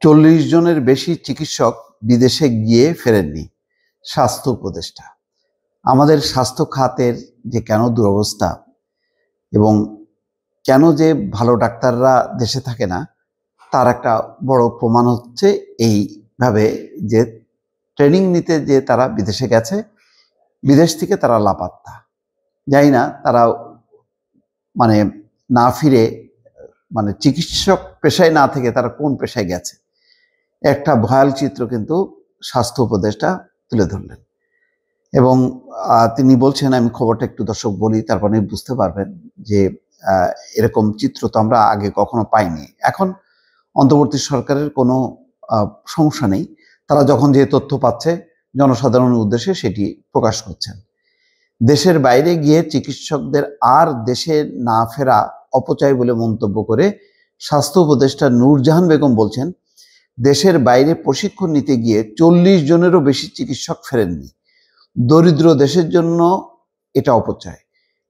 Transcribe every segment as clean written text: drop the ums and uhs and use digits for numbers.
40 জনের বেশি চিকিৎসক বিদেশে গিয়ে ফেরেননি, স্বাস্থ্য উপদেষ্টা। আমাদের স্বাস্থ্য খাতের যে কেন দুরবস্থা এবং কেন যে ভালো ডাক্তাররা দেশে থাকে না, তার একটা বড় প্রমাণ হচ্ছে এইভাবে যে ট্রেনিং নিতে যে তারা বিদেশে গেছে, বিদেশ থেকে তারা লাপাত্তা। জানি না তারা মানে না ফিরে চিকিৎসক পেশায় না থেকে তারা কোন পেশায় গেছে। একটা ভয়াল চিত্র কিন্তু স্বাস্থ্য উপদেষ্টা তুলে ধরলেন এবং তিনি বলছেন, আমি খবরটা একটু দর্শক বলি, তারপরে বুঝতে পারবেন যে এরকম চিত্র তো আমরা আগে কখনো পাইনি। এখন অন্তর্বর্তী সরকারের কোনো সমস্যা নেই, তারা যখন যে তথ্য পাচ্ছে জনসাধারণের উদ্দেশ্যে সেটি প্রকাশ করছেন। দেশের বাইরে গিয়ে চিকিৎসকদের আর দেশে না ফেরা অপচয় বলে মন্তব্য করে স্বাস্থ্য উপদেষ্টা নূরজাহান বেগম বলছেন, দেশের বাইরে প্রশিক্ষণ নিতে গিয়ে 40 জনেরও বেশি চিকিৎসক ফেরেননি। দরিদ্র দেশের জন্য এটা অপচয়।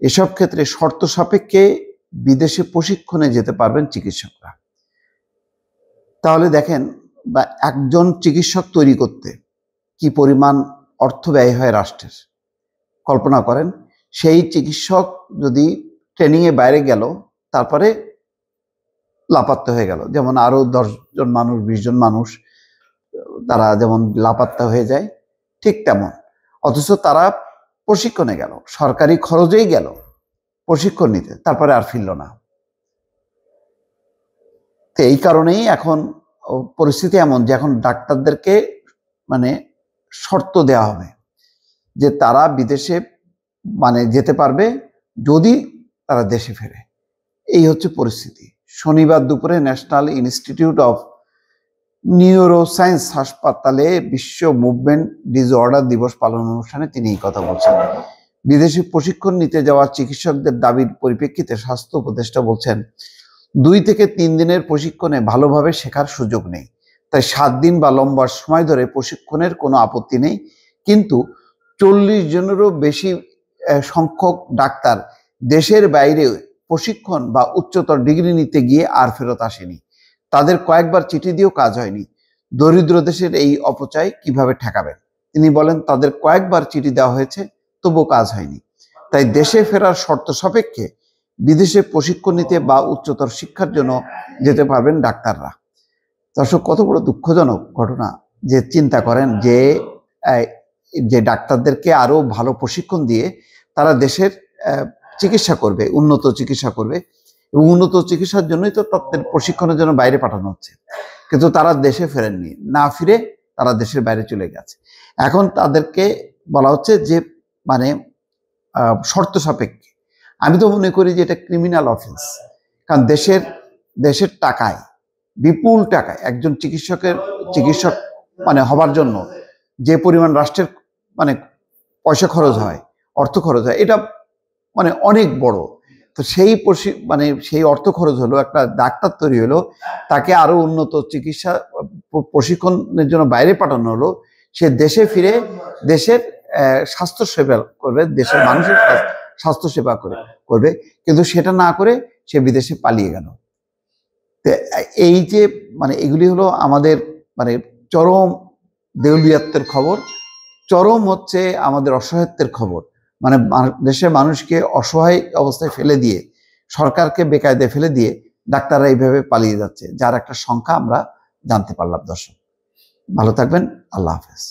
এসব ক্ষেত্রে শর্ত সাপেক্ষে বিদেশে প্রশিক্ষণে যেতে পারবেন চিকিৎসকরা। তাহলে দেখেন, বা একজন চিকিৎসক তৈরি করতে কি পরিমাণ অর্থ ব্যয় হয় রাষ্ট্রের। কল্পনা করেন, সেই চিকিৎসক যদি ট্রেনিংয়ে বাইরে গেল, তারপরে লাপাত্তা হয়ে গেল, যেমন আরো 10 জন মানুষ 20 জন মানুষ তারা যেমন লাপাত্তা হয়ে যায়, ঠিক তেমন। অথচ তারা প্রশিক্ষণে গেল, সরকারি খরচেই গেল প্রশিক্ষণ নিতে, তারপরে আর ফিরল না। তো এই কারণেই এখন পরিস্থিতি এমন যে এখন ডাক্তারদেরকে শর্ত দেওয়া হবে যে তারা বিদেশে যেতে পারবে যদি তারা দেশে ফেরে। এই হচ্ছে পরিস্থিতি। শনিবার দুপুরে ন্যাশনাল ইনস্টিটিউট অফ নিউরোসায়েন্স হাসপাতালে বিশ্ব মুভমেন্ট ডিসঅর্ডার দিবস পালন অনুষ্ঠানে তিনি এই কথা বলছেন। বিদেশে প্রশিক্ষণ নিতে যাওয়া চিকিৎসকদের দাবির পরিপ্রেক্ষিতে স্বাস্থ্য উপদেষ্টা বলছেন, 2 থেকে 3 দিনের প্রশিক্ষণে ভালোভাবে শেখার সুযোগ নেই, তাই 7 দিন বা লম্বা সময় ধরে প্রশিক্ষণের কোনো আপত্তি নেই। কিন্তু 40 জনেরও বেশি সংখ্যক ডাক্তার দেশের বাইরে প্রশিক্ষণ বা উচ্চতর ডিগ্রি নিতে গিয়ে আর ফেরত আসেনি। তাদের কয়েকবার চিঠি দিয়েও কাজ হয়নি। দরিদ্র দেশের এই অপচয় কিভাবে ঠেকাবেন? তিনি বলেন, তাদের কয়েকবার চিঠি দেওয়া হয়েছে, তবুও কাজ হয়নি। তাই দেশে ফেরার শর্ত সাপেক্ষে বিদেশে প্রশিক্ষণ নিতে বা উচ্চতর শিক্ষার জন্য যেতে পারবেন ডাক্তাররা। দর্শক, কত বড় দুঃখজনক ঘটনা যে চিন্তা করেন যে ডাক্তারদেরকে আরো ভালো প্রশিক্ষণ দিয়ে তারা দেশের চিকিৎসা করবে, উন্নত চিকিৎসা করবে, এবং উন্নত চিকিৎসার জন্যই তো তাদের প্রশিক্ষণের জন্য বাইরে পাঠানো হচ্ছে। কিন্তু তারা দেশে ফেরেননি, না ফিরে তারা দেশের বাইরে চলে গেছে। এখন তাদেরকে বলা হচ্ছে যে শর্ত সাপেক্ষে। আমি তো মনে করি যে এটা ক্রিমিনাল অফেন্স, কারণ দেশের টাকায়, বিপুল টাকায় একজন চিকিৎসক হবার জন্য যে পরিমাণ রাষ্ট্রের পয়সা খরচ হয়, অর্থ খরচ হয়, এটা অনেক বড়। তো সেই অর্থ খরচ হলো, একটা ডাক্তার তৈরি হলো, তাকে আরো উন্নত চিকিৎসা প্রশিক্ষণের জন্য বাইরে পাঠানো হলো। সে দেশে ফিরে দেশের স্বাস্থ্য সেবা করবে, দেশের মানুষের স্বাস্থ্য সেবা করবে, কিন্তু সেটা না করে সে বিদেশে পালিয়ে গেল। এই যে এগুলি হলো আমাদের চরম দেউলিয়াত্বের খবর, চরম হচ্ছে আমাদের অসহায়ত্বের খবর। দেশের মানুষকে অসহায় অবস্থায় ফেলে দিয়ে, সরকারকে বেকায়দায় ফেলে দিয়ে ডাক্তাররা এইভাবে পালিয়ে যাচ্ছে, যার একটা সংখ্যা আমরা জানতে পারলাম। দর্শক, ভালো থাকবেন। আল্লাহ হাফেজ।